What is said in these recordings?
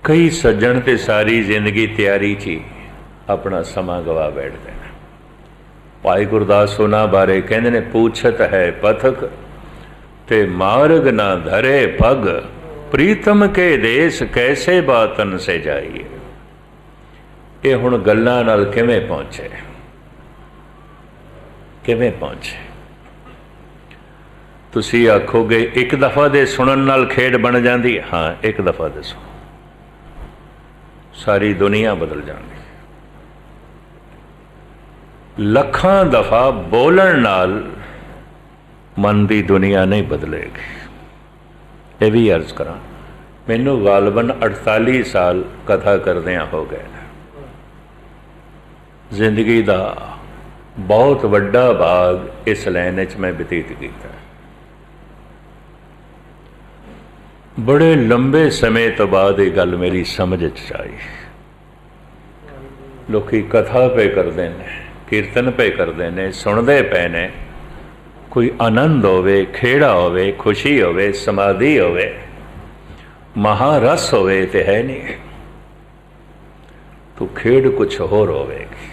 कई सज्जन ते सारी जिंदगी तैयारी ची अपना समा गवा बैठते हैं। भाई गुरदास उन्हां बारे कहते ने, पूछत है पथक ते मार्ग ना धरे पग, प्रीतम के देश कैसे बातन से जाइए। ये हुण गल्लां नाल किवें पहुंचे, किवें पहुंचे। तुसी आखोगे एक दफा दे सुनन नाल खेड बन जाती है। हाँ, एक दफा दे सुनो सारी दुनिया बदल जाती। लखां दफा बोलन नाल मन की दुनिया नहीं बदलेगी। ये भी अर्ज करा, मैनू गालबन 48 साल कथा करदियां हो गए। जिंदगी का बहुत वड्डा भाग इस लाइन च मैं बतीत किया। बड़े लंबे समय तो बाद ये गल मेरी समझ आई। लोग कथा पे करते हैं, कीर्तन पे करते हैं, सुनते पे ने, कोई आनंद होवे, खेड़ा होवे, खुशी होवे, समाधि होवे, महारस होवे तो है नहीं। तो खेड़ कुछ होर होवेगी,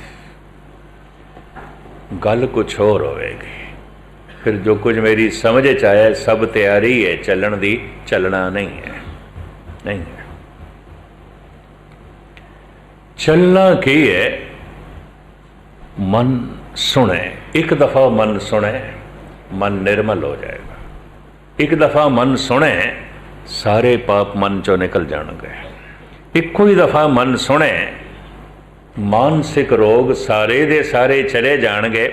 गल कुछ होर होवेगी। फिर जो कुछ मेरी समझ च आया सब तैयारी है चलन दी, चलना नहीं है, नहीं है। चलना की है, मन सुने। एक दफा मन सुने, मन निर्मल हो जाएगा। एक दफा मन सुने, सारे पाप मन चो निकल जाएंगे। इको ही दफा मन सुने, मानसिक रोग सारे दे सारे चले जाएंगे।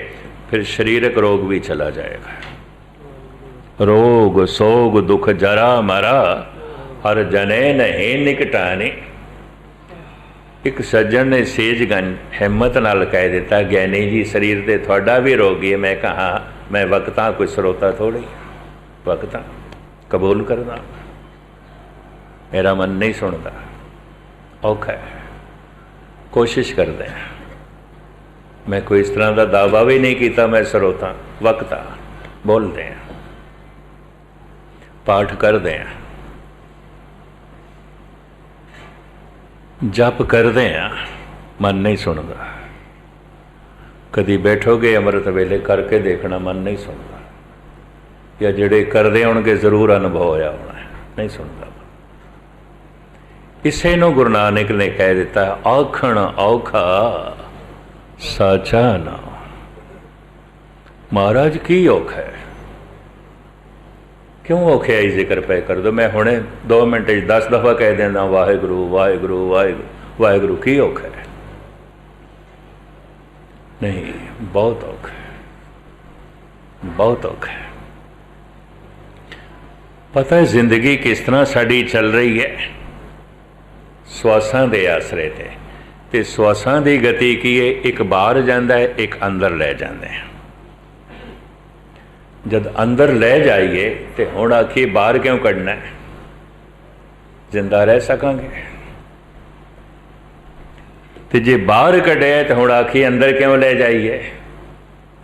फिर शारीरिक रोग भी चला जाएगा। रोग सोग दुख जरा मरा, हर जने नहीं निकटानी। एक सज्जन ने सेजगंज हिम्मत नाल कह दिता, ज्ञानी जी शरीर से थोड़ा भी रोगी है। मैं कहा मैं वक्ता कोई श्रोता थोड़ी, वक्ता कबूल करना, मेरा मन नहीं सुनता। औखा है, कोशिश करते हैं। मैं कोई इस तरह का दावा भी नहीं किया मैं श्रोता, वक्ता बोलते हैं, पाठ करते हैं, जप करते हैं, मन नहीं सुनता। कभी बैठोगे अमृत वेले करके देखना, मन नहीं सुनता। या जेड़े करते होंगे जरूर अनुभव होया होना, नहीं सुनता। इसे नूं गुरु नानक ने कह दिता, आखण औखा साचा ना। महाराज की औख है, क्यों औखे आई जिक्र पे कर दो। मैं हुणे 2 मिनट 10 दफा कह देना वाहेगुरु वाहेगुरु वाहेगुरु वाहेगुरु। की औख है? नहीं, बहुत औख है, बहुत औख है। पता है जिंदगी किस तरह साड़ी चल रही है? श्वासां दे आसरे ते श्वासां की गति की है, एक बाहर जाता है, एक अंदर ले जाते हैं। जब अंदर ले जाइए तो हुण आखिए बाहर क्यों कढ़ना है, जिंदा रह सकांगे। तो जे बाहर कढ़े तो हुण आखिए अंदर क्यों ले जाइए,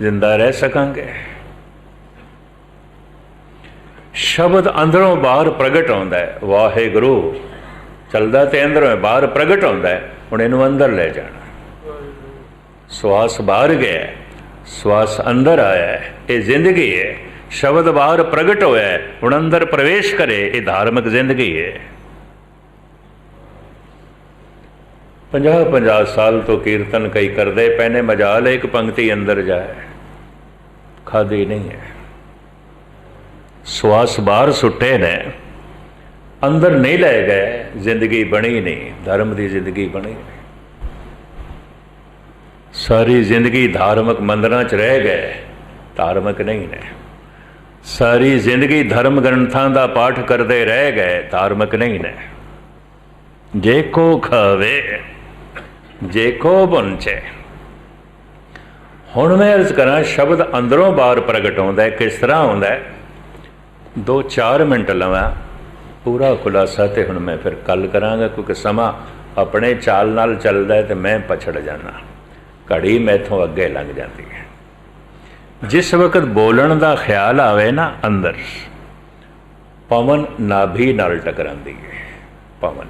जिंदा रह सकांगे। शब्द अंदरों बाहर प्रगट होता है, वाहेगुरु चलता तो अंदरों है, बाहर प्रगट होता है। हुण इनू अंदर ले जाना। श्वास बाहर गया, श्वास अंदर आया है, ये जिंदगी है। शब्द बाहर प्रगट होया है, हुण अंदर प्रवेश करे, ये धार्मिक जिंदगी है। 50-50 साल तो कीर्तन कई करते पैने, मजाल एक पंक्ति अंदर जाए, खादी नहीं है। श्वास बाहर सुटे ने, अंदर नहीं ले गए, जिंदगी बनी नहीं, धर्म की जिंदगी बनी नहीं। सारी जिंदगी धार्मिक मंदिरों च रह गए, धार्मिक नहीं ने। सारी जिंदगी धर्म ग्रंथों का पाठ करते रह गए, धार्मिक नहीं ने। जे को खावे जे को बुंचे। हुण मैं अर्ज करा, शब्द अंदरों बाहर प्रगट होता है, किस तरह होता है? 2-4 मिनट लवां, पूरा खुलासा तो हुण मैं फिर कल करांगा, क्योंकि समा अपने चाल नाल चलता है तो मैं पछड़ जाना, घड़ी मैथों अगे लंघ जाती है। जिस वक्त बोलन का ख्याल आवे ना अंदर, पवन नाभि नाल टकरांदी है। पवन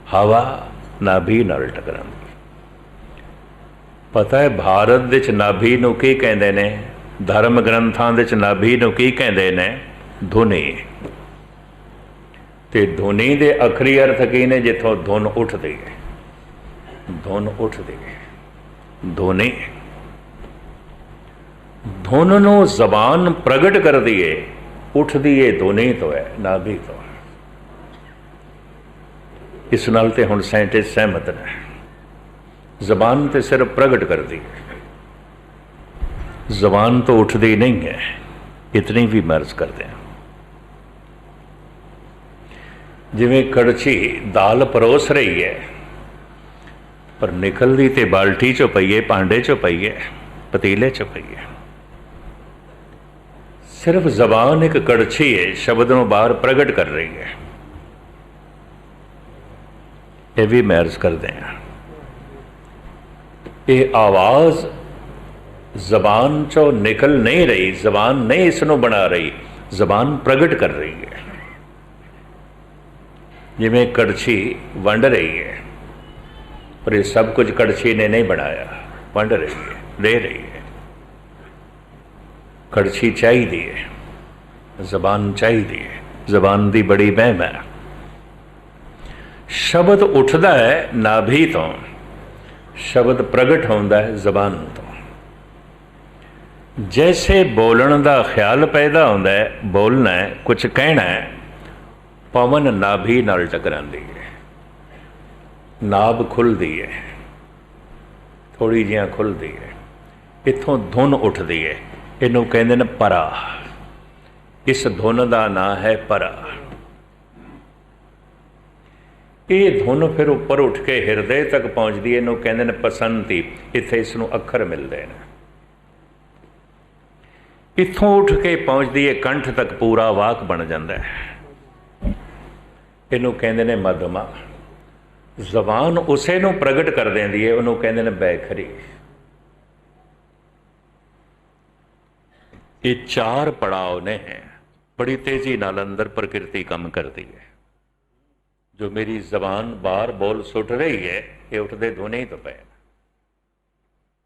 ਹਵਾ ਨਾਭੀ ਨਾਲ ਟਕਰਾਉਂਦੀ। ਪਤਾ ਹੈ ਭਾਰਤ ਦੇ ਵਿੱਚ ਨਾਭੀ ਨੂੰ ਕੀ ਕਹਿੰਦੇ ਨੇ? ਧਰਮ ਗ੍ਰੰਥਾਂ ਦੇ ਵਿੱਚ ਨਾਭੀ ਨੂੰ ਕੀ ਕਹਿੰਦੇ ਨੇ? ਧੁਨੀ। ਤੇ ਧੁਨੀ ਦੇ ਅਖਰੀ ਅਰਥ ਕੀ ਨੇ? ਜਿੱਥੋਂ ਧੁਨ ਉੱਠਦੀ ਹੈ, ਧੁਨ ਉੱਠਦੀ ਹੈ, ਧੁਨੀ। ਧੁਨ ਨੂੰ ਜ਼ਬਾਨ ਪ੍ਰਗਟ ਕਰਦੀ ਹੈ, ਉੱਠਦੀ ਹੈ ਧੁਨੀ ਤੋਂ, ਹੈ ਨਾਭੀ ਤੋਂ। ਇਸ ਨਾਲ ਤੇ ਹੁਣ ਸਾਇੰਟਿਸਟ ਸਹਿਮਤ ਨੇ। ਜ਼ਬਾਨ ਤੇ ਸਿਰਫ ਪ੍ਰਗਟ ਕਰਦੀ ਹੈ, ਜ਼ਬਾਨ ਤੋਂ ਉੱਠਦੀ ਨਹੀਂ ਹੈ। ਇਤਨੀ ਵੀ ਮਰਜ਼ ਕਰਦੇ ਹਾਂ। ਜਿਵੇਂ ਕੜਛੀ ਦਾਲ ਪਰੋਸ ਰਹੀ ਹੈ, ਪਰ ਨਿਕਲਦੀ ਤੇ ਬਾਲਟੀ ਚੋਂ ਪਈ ਹੈ, ਭਾਂਡੇ ਚੋਂ ਪਈ ਹੈ, ਪਤੀਲੇ ਚੋਂ ਪਈ ਹੈ। ਸਿਰਫ ਜ਼ਬਾਨ ਇੱਕ ਕੜਛੀ ਹੈ, ਸ਼ਬਦ ਨੂੰ ਬਾਹਰ ਪ੍ਰਗਟ ਕਰ ਰਹੀ ਹੈ। ਇਹ ਵੀ ਮਹਿਰਜ਼ ਕਰਦੇ हैं। ये आवाज़ ਜ਼ਬਾਨ ਚੋਂ ਨਿਕਲ नहीं रही, ਜ਼ਬਾਨ नहीं इसनों बना रही, ਜ਼ਬਾਨ ਪ੍ਰਗਟ ਕਰ ਰਹੀ ਹੈ। ਜਿਵੇਂ ਕੜਛੀ ਵੰਡ ਰਹੀ ਹੈ, ਪਰ ਇਹ ਸਭ ਕੁਝ ਕੜਛੀ ਨੇ ਨਹੀਂ ਬਣਾਇਆ, ਵੰਡ ਰਹੀ ਹੈ, ਦੇ ਰਹੀ ਹੈ। ਕੜਛੀ ਚਾਹੀਦੀ ਹੈ, ਜ਼ਬਾਨ ਚਾਹੀਦੀ ਹੈ। ਜ਼ਬਾਨ ਦੀ ਬੜੀ ਵਹਿਮ ਹੈ। ਸ਼ਬਦ ਉੱਠਦਾ ਹੈ ਨਾਭੀ ਤੋਂ, ਸ਼ਬਦ ਪ੍ਰਗਟ ਹੁੰਦਾ ਹੈ ਜ਼ਬਾਨ ਤੋਂ। जैसे बोलण का ख्याल पैदा होता है, बोलना है, कुछ कहना है, पवन नाभि नाल टकरांदी है, नाभ खुलती है, थोड़ी जिहा खुलती है, इत्थों धुन उठती है। इनू कहते हैं परा। इस धुन का नाम है परा। ये धुन फिर उपर उठ के हिरदे तक पहुँचती है। इनू कहते हैं पसंती। इत्थे इसनू अखर मिलते हैं। इत्थों उठ के पहुँचती है कंठ तक, पूरा वाक बन जाता है। इनू कहते हैं मधमा। जबान उसे नू प्रगट कर देंदी है, उन्होंने कहते हैं बैखरी। ये चार पड़ाव ने हैं। बड़ी तेजी नाल अंदर प्रकृति कम करती है। जो मेरी जबान बाहर बोल सुट रही है, ये उठते धुने ही तो पे,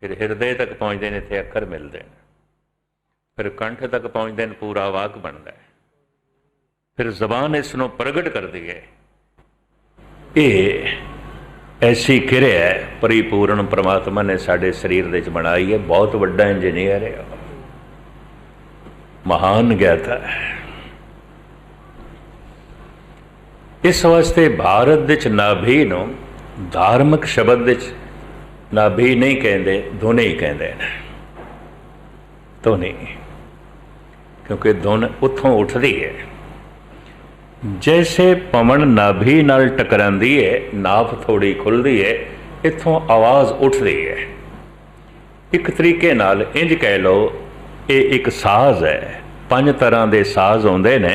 फिर हिरदे तक पहुँचते हैं, इत्थे अखर मिलते हैं, फिर कंठ तक पहुँचते हैं, पूरा वाक बनता है, फिर जबान इसनों प्रगट करती है। ये ऐसी किरिया है परिपूर्ण परमात्मा ने साडे शरीर दे च बनाई है। बहुत वड्डा इंजीनियर है, महान ज्ञाता है। इस वास्ते भारत दे च नाभि नूं धार्मिक शब्द दे च नाभि नहीं कहते, धुन ही कहते हैं। धुनी, क्योंकि धुन उत्थों उठती है। जैसे पवन नाभि नाल टकरांदी है, नाभ थोड़ी खुलती है, इत्थों आवाज़ उठती है। एक तरीके नाल इंज कह लो, ये एक साज है। 5 तरह के साज होंदे ने,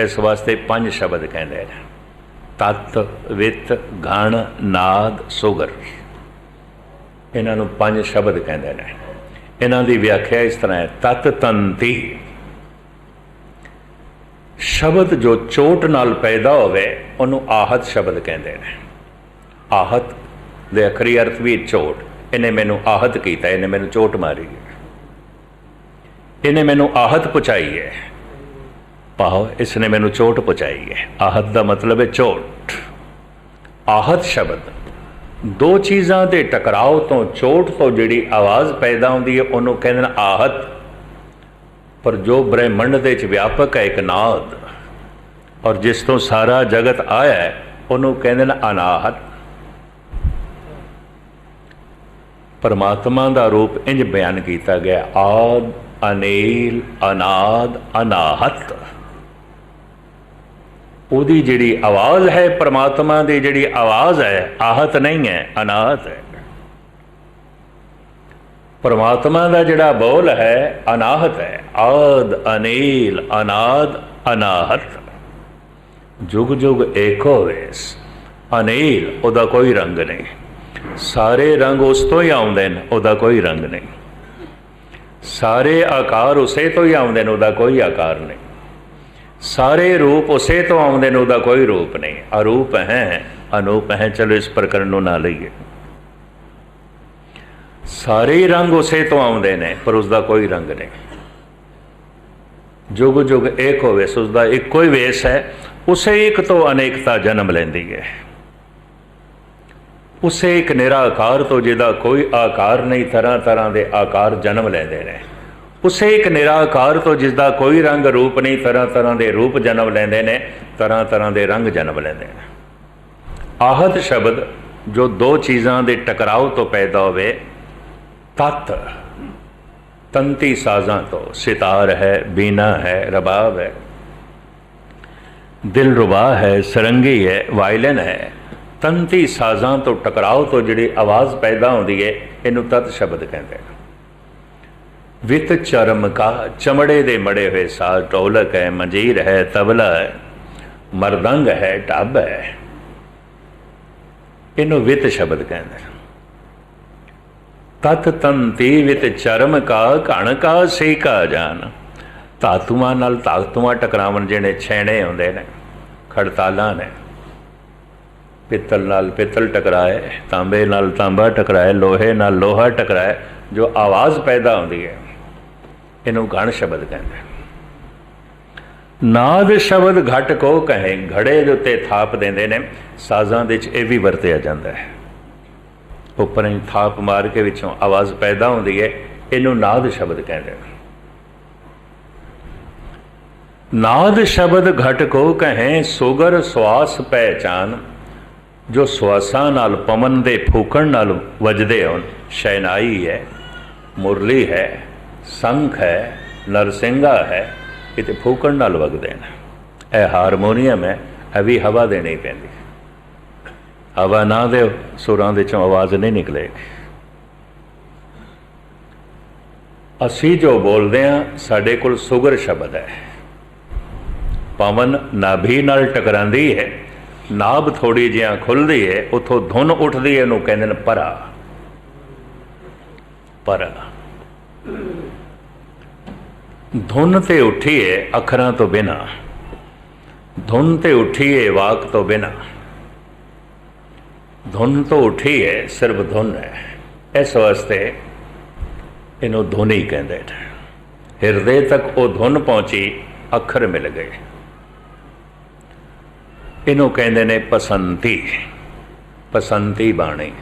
इस वास्ते 5 शब्द कहते हैं। तत, वित, घण, नाद, सुगर। इन्हां नूं 5 शब्द कहते हैं। इन्हां दी व्याख्या इस तरह है। तत तंती, शब्द जो चोट नाल पैदा होवे उन्हों आहत शब्द कहते हैं। आहत दे अखरी अर्थ भी चोट। इन्हें मैनू आहत किया, इन्हें मैनू चोट मारी है, इन्हें मैनू आहत पहुँचाई है। पाओ, इसने मैनू चोट पहुँचाई है। आहत का मतलब है चोट। आहत शब्द 2 चीज़ों के टकराव तो, चोट तो जिहड़ी आवाज़ पैदा होती है, उन्होंने कहते हैं आहत। पर जो ब्रह्मंड दे च व्यापक है, एक नाद, और जिस तो सारा जगत आया है, उन्होंने कहते हैं अनाहत। परमात्मा का रूप इंज बयान किया गया, आद, अनील, अनाद, अनाहत। उहदी जिहड़ी आवाज़ है, परमात्मा की जिहड़ी आवाज़ है, आहत नहीं है, अनाहत है। परमात्मा का जिहड़ा बोल है, अनाहत है। आद, अनील, अनाद, अनाहत। जुग जुग एको वेस। अनील, उहदा कोई रंग नहीं। सारे रंग उस तो ही आउंदे ने, उहदा कोई रंग नहीं। सारे आकार उसे तो ही आउंदे ने, उहदा कोई आकार नहीं। सारे रूप उसे तो आउंदे ने, उहदा कोई रूप नहीं। अरूप हैं, अनूप हैं। चलो इस प्रकरण ना लईए। सारे ही रंग उसे तो आउंदे ने, पर उसका कोई रंग नहीं। जुग जुग एक होवे, उसका एक ही वेश है। उसे एक तो अनेकता जन्म लेंदी है। उसे एक निराकार तो जिदा कोई आकार नहीं, तरह तरह के आकार जन्म लेंदे ने। उसे एक निराकार तो जिसका कोई रंग रूप नहीं, तरह तरह के रूप जन्म लेंदे ने, तरह तरह के रंग जन्म लेंदे ने। आहत शब्द जो दो चीज़ों के टकराव तो पैदा होवे, तत् तंती साजां तो, सितार है, बीना है, रबाब है, दिलरुबा है, सरंगी है, वायलिन है, तंती साजां तो टकराव तो जिहड़ी आवाज़ पैदा होती है, इनू तत् शब्द कहते हैं। वित चरम का, चमड़े दे मड़े हुए साज, ढोलक है, मंजीर है, तबला है, मरदंग है, ढब है, इनू वित शब्द कहते हैं। तत् तंती वित चरम का, घण का सी का जान। धातुआं नाल धातुआं टकरावन, जिहड़े छैणे आउंदे ने, खड़तालां ने, पित्तल नाल पित्तल टकराए, तांबे नाल तांबा टकराए, लोहे नाल लोहा टकराए, जो आवाज़ पैदा होती है, इनू घण शब्द कहते हैं। नाद शब्द घट को कहें, घड़े दे उत्ते थाप देंदे ने, साजां दे विच इह वी वरतिया जांदा है। उपर ही थाप मार के विचों आवाज़ पैदा होती है, इनू नाद शब्द कहते हैं। नाद शब्द घट को कहें, सुगर श्वास पहचान। जो श्वासां नाल पवन दे फूकण नाल वजदे होण, शहनाई है, मुरली है, संख है, नरसिंगा है, ये फूकण नाल वगदे ने। यह हारमोनीयम है, यह भी हवा देनी पैंदी। हवा ना दो, सुरां दे चों आवाज़ नहीं निकलेगी। असी जो बोलते हैं, साडे कोल सुगर शब्द है। पवन नाभि नाल टकरांदी है, नाभ थोड़ी जिहां खुलदी है, उथों धुन उठदी है, इहनूं कहंदे ने परा। परा धुन ते उठी है अखरां तो बिना, धुन ते उठी है वाक तो बिना। धुन तो उठी है, सिर्फ धुन है। इस वास्ते इनू धुन ही कहते हैं। हिरदे तक वो धुन पहुंची, अखर मिल गए, इनू कहते ने पसंती। पसंती बाणी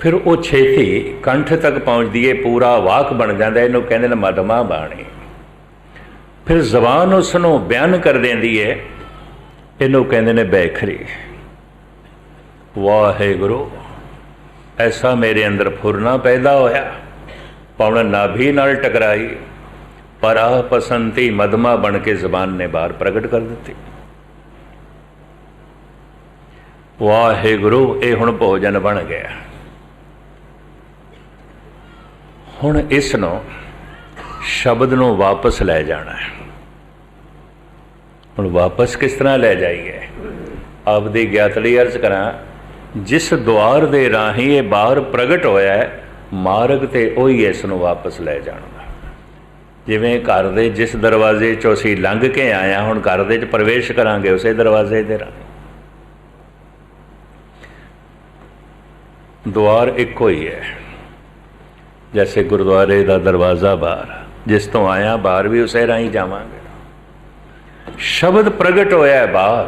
फिर वो छेती कंठ तक पहुँचती है, पूरा वाक बन जाता है, इनू कहते ने मधमा बाणी। फिर जबान उसनों बयान कर देंदी है, इनू कहते ने बैखरी। वाहेगुरु, ऐसा मेरे अंदर फुरना पैदा होया, पवन नाभि नाल टकराई, परा पसंती मधमा बन के जबान ने बाहर प्रगट कर दी। वाहेगुरु, ये हुण भोजन बन गया। हुण इसनों शब्द नूं वापस लै जाना है। हुण वापस किस तरह लै जाइए? आपदी ज्ञात लई अर्ज करा, जिस द्वार दे राही ये बाहर प्रगट होया है, मार्ग ते उही इसनूं वापस लै जाना। जिवें घर दे जिस दरवाजे चों असीं लंघ के आया, हुण घर दे च प्रवेश करांगे उसे दरवाजे दे राही। द्वार इक्को ही है, जैसे गुरुद्वारे का दरवाज़ा बाहर, जिस तो आया बाहर भी उसे राही जावांगे। शब्द प्रगट होया है बाहर,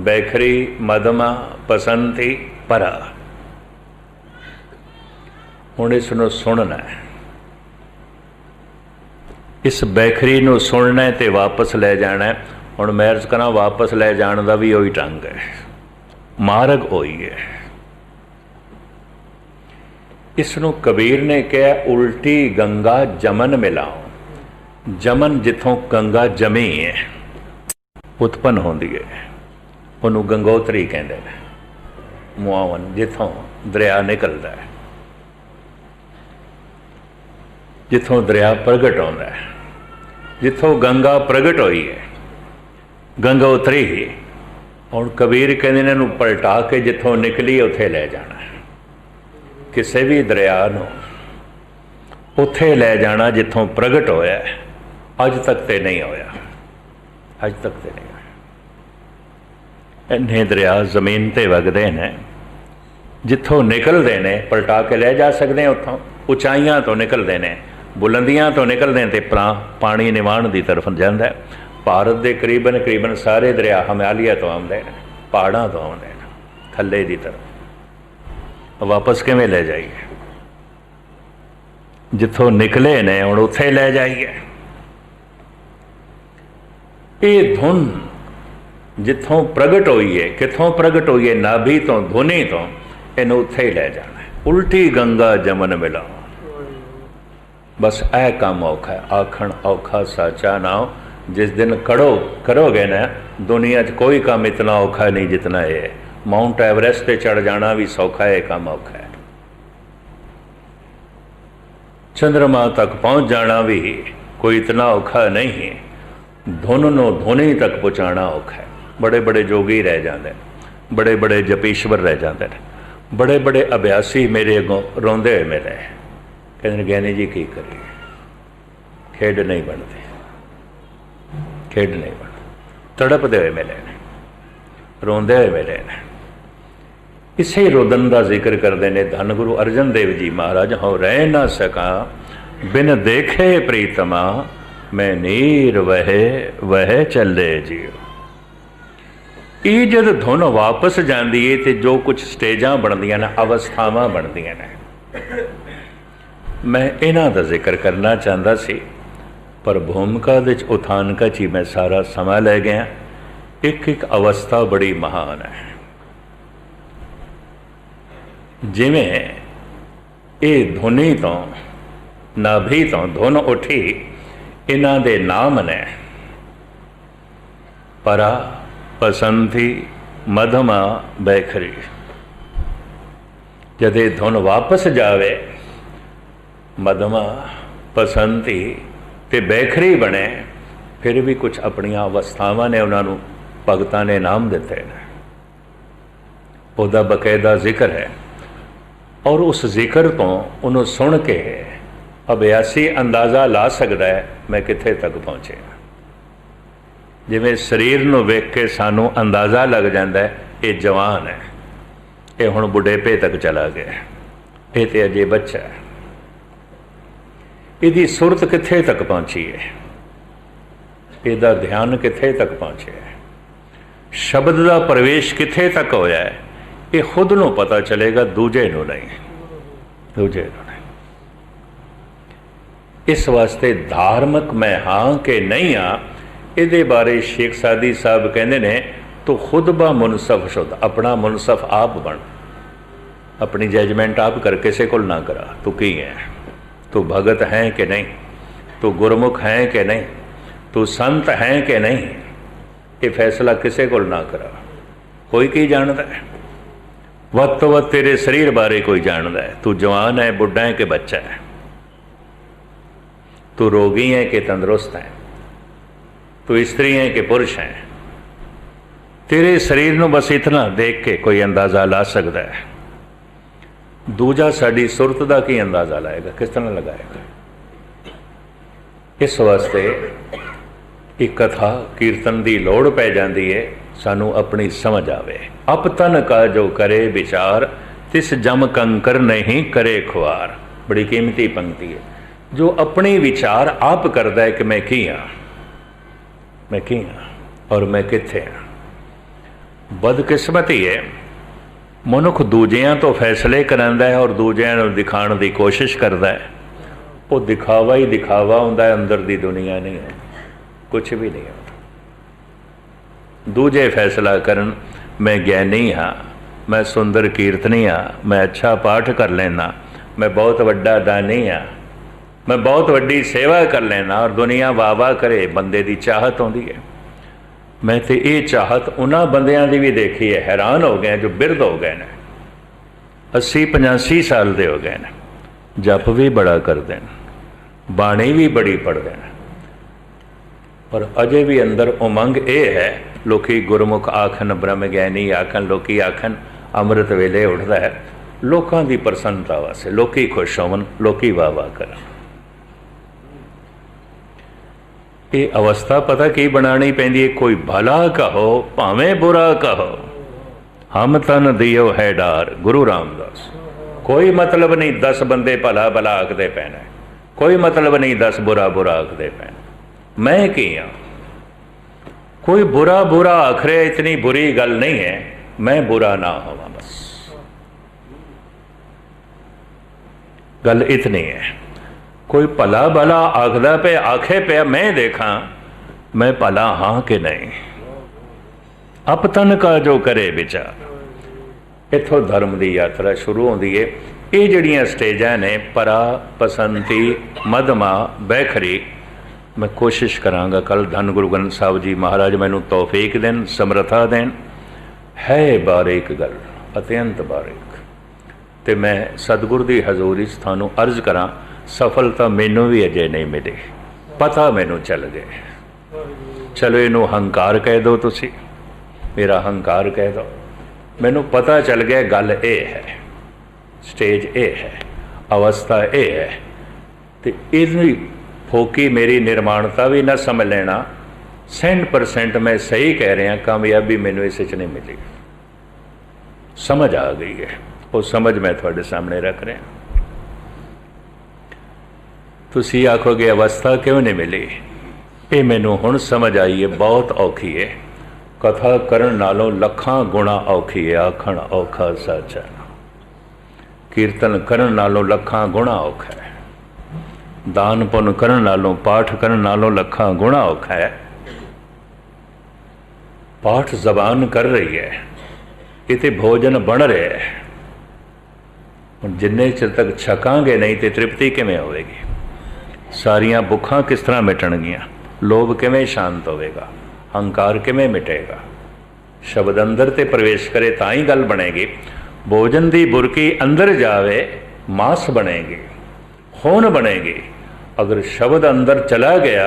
बैखरी, मधमा, पसंती, परा। हुण इसनूं सुनना है, इस बैखरी नूं सुनना है ते वापस लै जाना है। हुण मैं अर्ज करा, वापस लै जाण दा भी उही ढंग है, मार्ग उही है। इसनूं कबीर ने कहा, उल्टी गंगा जमन मिलाओ। जमन जिथों गंगा जमी है, उत्पन्न होंदी है, उन्होंने गंगोत्री कहते हैं। मुआवन जिथों दरिया निकलता है, जिथों दरिया प्रगट होता है, जिथों गंगा प्रगट हुई है, गंगोत्री ही। और कबीर कहते हैं, इन्हूं पलटा के जिथों निकली उत्थे लै जाना है। किसी भी दरिया नूं उत्थे लै जाना जिथों प्रगट होया है। अज तक ते नहीं होया, अज तक ते नहीं होया। इन्ने दरिया जमीन ते वगदे ने, जिथों निकलते हैं पलटा के ले जा सकते हैं, उतों उचाइयां तो निकलते हैं, बुलंदियां तो निकलते हैं, तो पानी निवाण की तरफ जाता है। भारत के करीबन करीबन सारे दरिया हिमालय तो आते हैं, पहाड़ों तो आते हैं, थले की तरफ वापस किवें ले जाइए? जिथों निकले ने हुण उत्थे ले जाइए। ये धुन जिथों प्रगट हुई है, किथों प्रगट हुई है? नाभि तो, धुनी तो, इन उत्थे ही ले जाना है। उल्टी गंगा जमन मिला, बस ऐ काम औखा है। आखण औखा साचा नाम, जिस दिन करोगे ना, दुनिया च कोई काम इतना औखा नहीं जितना ये है। माउंट एवरेस्ट पे चढ़ जाना भी सौखा है, काम औखा है। चंद्रमा तक पहुंच जाना भी कोई इतना औखा नहीं है। धुन नो धुनी तक पहुँचाना औखा है। बड़े बड़े जोगी रह जाते हैं, बड़े बड़े जपीश्वर रह जाते हैं, बड़े बड़े अभ्यासी मेरे अगों रोंदे हुए मिले, कहते ज्ञानी जी की करिए, खेड नहीं बनती, खेड नहीं बनती। तड़पते हुए मिले ने, रोंदे हुए मिले ने। इसे रुदन का जिक्र करते हैं धन गुरु अर्जन देव जी महाराज। हो रह ना सका बिन देखे प्रीतमा, मैं नीर वह चले जियो। ये जब धुन वापस जाती है तो जो कुछ स्टेजा बनदियां ने, अवस्थावां बनदियां ने, मैं इन्हां दा जिक्र करना चाहता सी, पर भूमिका दे उथानका च मैं सारा समा ले गया। एक एक अवस्था बड़ी महान है। जिमें ये धुनी तो, नाभि तो धुन उठी, इन्हां दे नाम ने परा, पसंती, मधमा, बैखरी। जदे धुन वापस जावे, मधमा, पसंती ते बैखरी बने, फिर भी कुछ अपनिया अवस्थावां ने उन्होंने भगतां ने नाम दिते हैं, उसका बकायदा जिक्र है। और उस जिक्र तो उन्होंने सुन के अभ्यासी अंदाज़ा ला सकता है मैं कित्थे तक पहुँचे। जिवें शरीर नूं वेख के सानू अंदाज़ा लग जाता है ये जवान है, ये हुण बुढ़ेपे तक चला गया, ये तो अजे बच्चा है। इसकी सुरत कित्थे तक पहुँची है, इसका ध्यान कित्थे तक पहुँचे है, शब्द का प्रवेश कित्थे तक होया है, ये खुद नूं पता चलेगा, दूजे नूं नहीं, दूजे नूं नहीं। इस वास्ते धार्मिक मैं हाँ कि नहीं हाँ, ये बारे शेख सादी साहब कहते ने, तो खुद बा मुनसफ शुद्ध, अपना मुनसफ आप बन, अपनी जजमेंट आप कर, किसी को ना करा। तू की है, तू भगत है कि नहीं, तू गुरमुख है कि नहीं, तू संत है कि नहीं, ये फैसला किसी को ना करा। कोई की जानता है? वत तो वत तेरे शरीर बारे कोई जानता है, तू जवान है, बुढ़ा है कि बच्चा है, तू रोगी है कि तंदुरुस्त है, तू स्त्री है कि पुरुष है। तेरे शरीर को बस इतना देख के कोई अंदाज़ा ला सकता है। दूजा साड़ी सुरत का की अंदाज़ा लाएगा, किस तरह लगाएगा? इस वास्ते एक कथा कीर्तन की लोड़ पै जाती है, सानू अपनी समझ आवे। अप तन का जो करे विचार, तिस जम कंकर नहीं करे खुआर। बड़ी कीमती पंक्ति है। जो अपनी विचार आप करता है कि मैं की हाँ, मैं की हाँ और मैं कित्थे हाँ। बदकिस्मती है, मनुख दूजियां तो फैसले करांदा है और दूजियां नूं दिखाण की कोशिश करता है। वो दिखावा ही दिखावा हुंदा है, अंदर दी दुनिया नहीं है, कुछ भी नहीं होता। दूजे फैसला करन, मैं ज्ञानी हाँ, मैं सुंदर कीर्तनी हाँ, मैं अच्छा पाठ कर लेना, मैं बहुत वड्डा दानी हाँ, मैं बहुत वड्डी सेवा कर लेना, और दुनिया वाह वाह करे, बंदे की चाहत आउंदी है। मैं तो ये चाहत उन्होंने बंदियां की भी देखी है, हैरान हो गए जो बिरध हो गए ने, 80-85 साल के हो गए ने, जप भी बड़ा करते हैं, बाणी भी बड़ी पढ़ते हैं, पर अजे भी अंदर उमंग ये है। लोकी गुरमुख आखन, ब्रह्म ज्ञानी आखन, लोकी आखन अमृत वेले उठता है। लोगों की प्रसन्नता वास्ते, लोकी खुश होवन, लोकी वाह वाह करन। ये अवस्था पता की बनानी पैंदी है, कोई भला कहो भावें बुरा कहो, हम तन दियो है डार। गुरु रामदास। कोई मतलब नहीं 10 बंदे भला भला आखते पैना, कोई मतलब नहीं 10 बुरा बुरा आखते पैना। मैं की हाँ, कोई बुरा बुरा आख रहा, इतनी बुरी गल नहीं है, मैं बुरा ना होवा, बस गल इतनी है। कोई भला भला आखदा पे आखे पे मैं देखा मैं भला हाँ कि नहीं। अपतन का जो करे विचार। इथों धर्म की यात्रा शुरू होती है। ये जड़ियाँ स्टेजां ने परा, पसंती, मधमा, बैखरी, मैं कोशिश करांगा कल धन गुरु ग्रंथ साहब जी महाराज मैनू तौफीक देन, समर्था देन। है बारीक गल, अत्यंत बारीक, तो मैं सतगुर की हजूरी थानू अर्ज करा, सफलता मैनू भी अजे नहीं मिली, पता मैनू चल गए। चलो इनू हंकार कह दो, तुसी मेरा हंकार कह दो, मैनू पता चल गया गल ये है, स्टेज ये है, अवस्था ये है। तो इतनी फोकी मेरी निर्माणता भी ना समझ लेना। 100% मैं सही कह रहा, कामयाबी मैनू इस नहीं मिली। समझ आ गई है, वो समझ मैं थोड़े सामने रख रहा। तुसी आखोगे अवस्था क्यों नहीं मिली, ये मैनू हुण समझ आई है, बहुत औखी है। कथा करन नालों लखां गुणा औखी है, आखण औखा साचा। कीर्तन करन नालों लखां गुणा औखा है, दान पुन करन नालों, पाठ करन नालों लखां गुणा औखा है। पाठ जबान कर रही है, इते भोजन बन रहा है। जिन्ने चिर तक छकांगे नहीं तो तृप्ति किवें होवेगी? सारियां भुखां किस तरह मिटणगियां? लोभ किवें शांत होवेगा? हंकार किवें मिटेगा? शब्द अंदर ते प्रवेश करे तां ही गल बनेगी। भोजन की बुरकी अंदर जावे मांस बनेगी, खून बनेगी। अगर शब्द अंदर चला गया,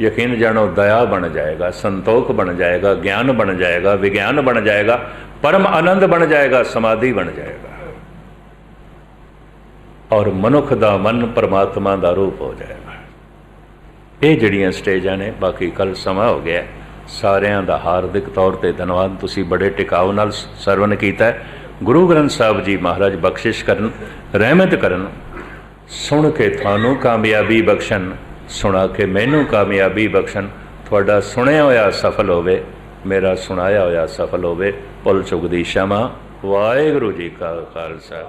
यकीन जानो दया बन जाएगा, संतोख बन जाएगा, ज्ञान बन जाएगा, विज्ञान बन जाएगा, परम आनंद बन जाएगा, समाधि बन जाएगा, और मनुख का मन परमात्मा का रूप हो जाएगा। ये जड़ियाँ स्टेजां ने, बाकी कल समा हो गया। सारिਆਂ ਦਾ हार्दिक तौर पर धन्यवाद। तुसी बड़े टिकाऊ नाल सरवण कीता है। गुरु ग्रंथ साहब जी महाराज बख्शिश करन, रहमत करन, सुन के थानू कामयाबी बख्शन, सुना के मैनू कामयाबी बख्शन। थोड़ा सुनिया होया सफल होवे, मेरा सुनाया होया सफल होवे। भुल चुक दी क्षमा। वाहिगुरू जी का खालसा।